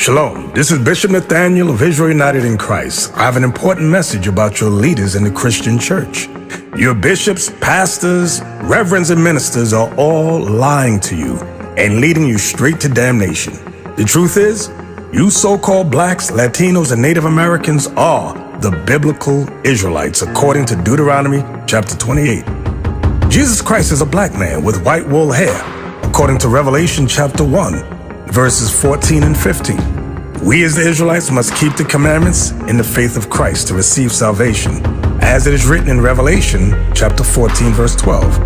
Shalom, this is Bishop Nathaniel of Israel United in Christ. I have an important message about your leaders in the Christian church. Your bishops, pastors, reverends, and ministers are all lying to you and leading you straight to damnation. The truth is, you so-called blacks, Latinos, and Native Americans are the biblical Israelites, according to Deuteronomy chapter 28. Jesus Christ is a black man with white wool hair, according to Revelation chapter 1. Verses 14 and 15. We as the Israelites must keep the commandments in the faith of Christ to receive salvation, as it is written in Revelation chapter 14, verse 12.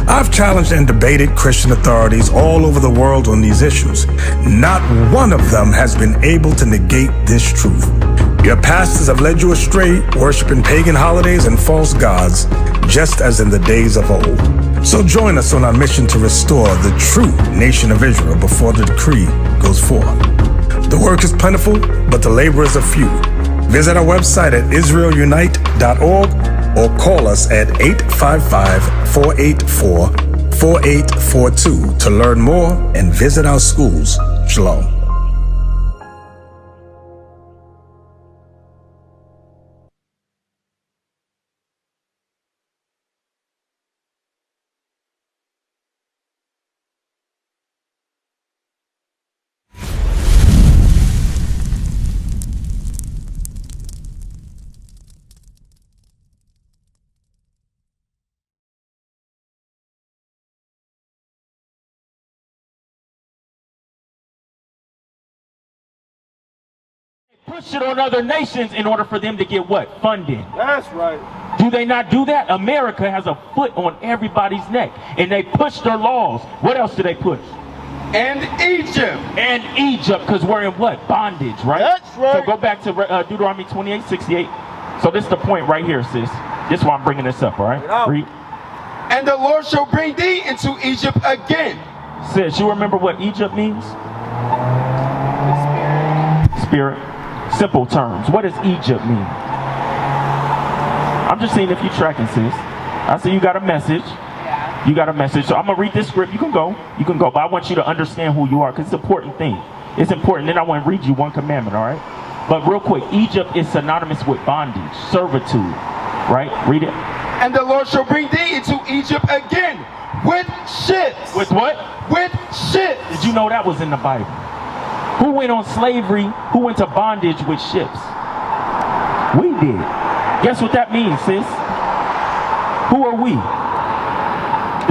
I've challenged and debated Christian authorities all over the world on these issues. Not one of them has been able to negate this truth. Your pastors have led you astray, worshiping pagan holidays and false gods, just as in the days of old. So join us on our mission to restore the true nation of Israel before the decree goes forth. The work is plentiful, but the laborers are few. Visit our website at israelunite.org or call us at 855-484-4842 to learn more and visit our schools. Shalom. Push it on other nations in order for them to get what? Funding. That's right. Do they not do that? America has a foot on everybody's neck, and they push their laws. What else do they push? And Egypt. And Egypt, because we're in what? Bondage, right? That's right. So go back to Deuteronomy 28:68. So this is the point right here, sis. This is why I'm bringing this up, all right? Read. And the Lord shall bring thee into Egypt again. Sis, you remember what Egypt means? Spirit. Simple terms. What does Egypt mean? I'm just seeing if you're tracking, sis. I see you got a message. Yeah. You got a message. So I'm going to read this script. You can go. You can go. But I want you to understand who you are, because it's an important thing. It's important. Then I want to read you one commandment, all right? But real quick, Egypt is synonymous with bondage, servitude, right? Read it. And the Lord shall bring thee into Egypt again with ships. With what? With ships. Did you know that was in the Bible? Who went on slavery? Who went to bondage with ships? We did. Guess what that means, sis? Who are we?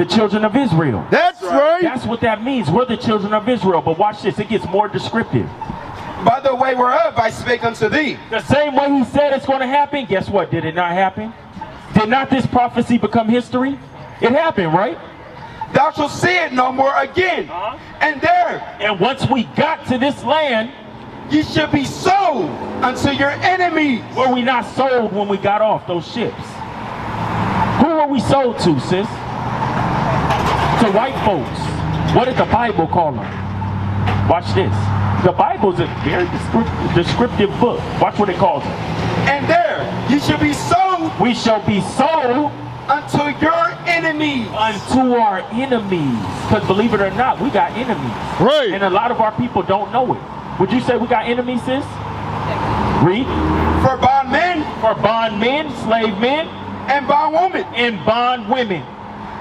The children of Israel. That's right. That's what that means. We're the children of Israel. But watch this. It gets more descriptive. By the way whereof I spake unto thee. The same way he said it's going to happen. Guess what? Did it not happen? Did not this prophecy become history? It happened, right? Thou shalt see it no more again. And there. And once we got to this land, ye should be sold unto your enemies. were we not sold when we got off those ships? Who were we sold to, sis? To white folks. What did the Bible call them? Watch this. The Bible is a very descriptive book. Watch what it calls it. And there ye should be sold We shall be sold unto your enemies. unto our enemies. Because believe it or not, we got enemies. Right. And a lot of our people don't know it. Would you say we got enemies, sis? Read. For bondmen For bondmen, slave men, and bondwomen. and bond women.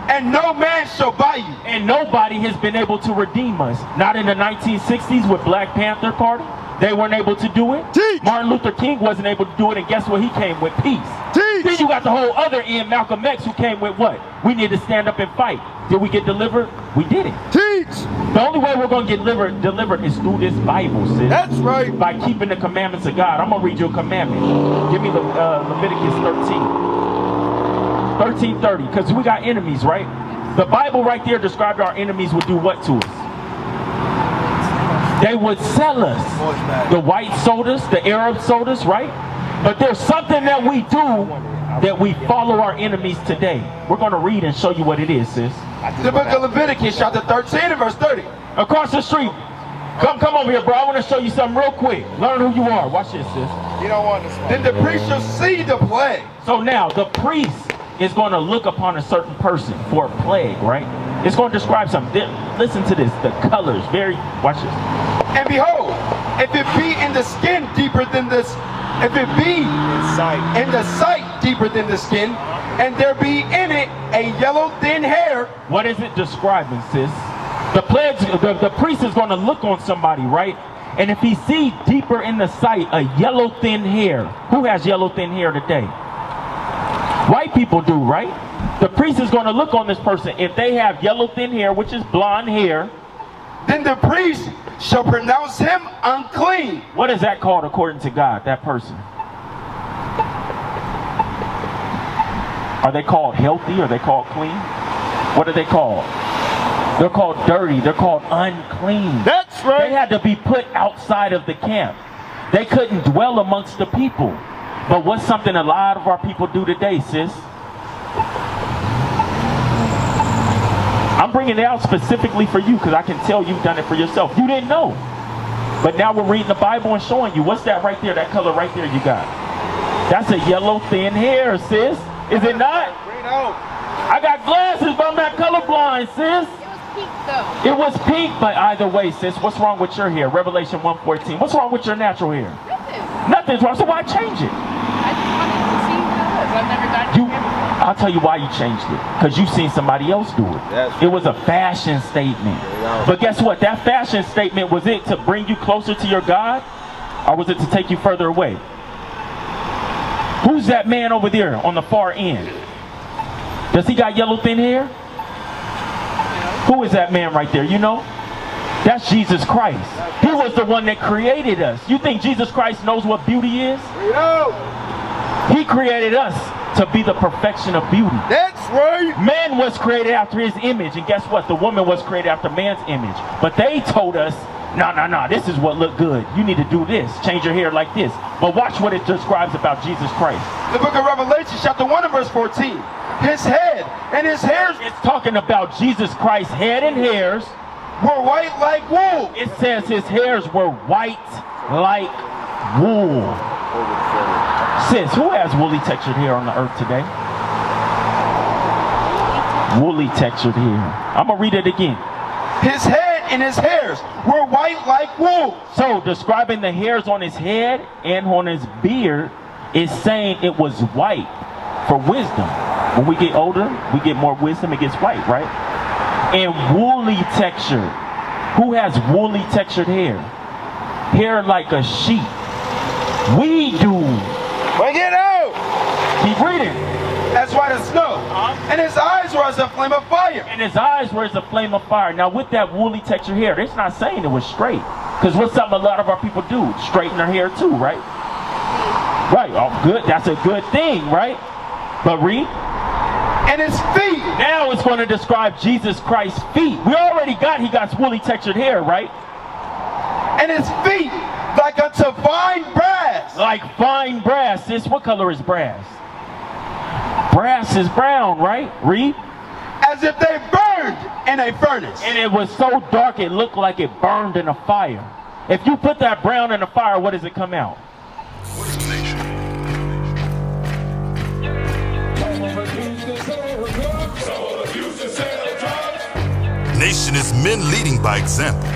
And no man shall buy you. And nobody has been able to redeem us. Not in the 1960s with Black Panther Party. They weren't able to do it. Teach. Martin Luther King wasn't able to do it, and guess what? He came with peace. Teach. Then you got the whole other end, Malcolm X, who came with what? We need to stand up and fight. Did we get delivered? We didn't. Teach. The only way we're going to get delivered is through this Bible, sis. That's right. By keeping the commandments of God. I'm going to read you a commandment. Give me Leviticus 13:30, because we got enemies, right? The Bible right there described our enemies would do what to us? They would sell us. The white sold us, the Arab sold us, right? But there's something that we do that we follow our enemies today. We're going to read and show you what it is, sis. The book of Leviticus chapter 13 and verse 30. Across the street. Come over here, bro. I want to show you something real quick. Learn who you are. Watch this, sis. You don't want this. Then the priest shall see the plague. So now, the priest is going to look upon a certain person for a plague, right? It's going to describe something. Listen to this. The colors. Watch this. And behold, If it be in the skin deeper than this, if it be in the sight deeper than the skin, and there be in it a yellow thin hair. What is it describing, sis? The priest is going to look on somebody, right? And if he sees deeper in the sight a yellow thin hair, who has yellow thin hair today? White people do, right? The priest is going to look on this person. If they have yellow thin hair, which is blonde hair, then the priest shall pronounce him unclean. What is that called according to God, that person? Are they called healthy? Are they called clean? What are they called? They're called dirty. They're called unclean. That's right. They had to be put outside of the camp. They couldn't dwell amongst the people. But what's something a lot of our people do today, sis? I'm bringing it out specifically for you because I can tell you've done it for yourself. You didn't know. But now we're reading the Bible and showing you. What's that right there? That color right there you got. That's a yellow thin hair, sis. Is it not? I got glasses, but I'm not colorblind, sis. Pink though. It was pink, but either way, sis, what's wrong with your hair? Revelation 1:14. What's wrong with your natural hair? Nothing. Nothing's wrong, so why change it? I just wanted to see what it was. I've never done it before. I'll tell you why you changed it. Because you've seen somebody else do it. It was a fashion statement. But guess what? That fashion statement, was it to bring you closer to your God? Or was it to take you further away? Who's that man over there on the far end? Does he got yellow thin hair? Who is that man right there? You know? That's Jesus Christ. He was the one that created us. You think Jesus Christ knows what beauty is? He created us to be the perfection of beauty. That's right. Man was created after his image. And guess what? The woman was created after man's image. But they told us, no, this is what look good. You need to do this. Change your hair like this. But watch what it describes about Jesus Christ. The book of Revelation, chapter 1 and verse 14. His head and his hairs. It's talking about Jesus Christ's head and hairs were white like wool. It says his hairs were white like wool. Sis, who has woolly textured hair on the earth today? Woolly textured hair. I'm going to read it again. His head and his hairs were white like wool. So describing the hairs on his head and on his beard is saying it was white for wisdom. When we get older, we get more wisdom, it gets white, right? And woolly texture. Who has woolly textured hair? Hair like a sheep. We do. Bring it out. Keep reading. As white as snow. And his eyes were as a flame of fire. And his eyes were as a flame of fire. Now with that woolly textured hair, it's not saying it was straight. Because what's something a lot of our people do? Straighten their hair too, right? Right. Oh, good. That's a good thing, right? But read. And his feet. Now it's going to describe Jesus Christ's feet. We already got, he got woolly textured hair, right? And his feet like unto fine brass. Like fine brass. Sis, what color is brass? Brass is brown, right? Read. As if they burned in a furnace. And it was so dark it looked like it burned in a fire. If you put that brown in a fire, what does it come out? Nation is men leading by example.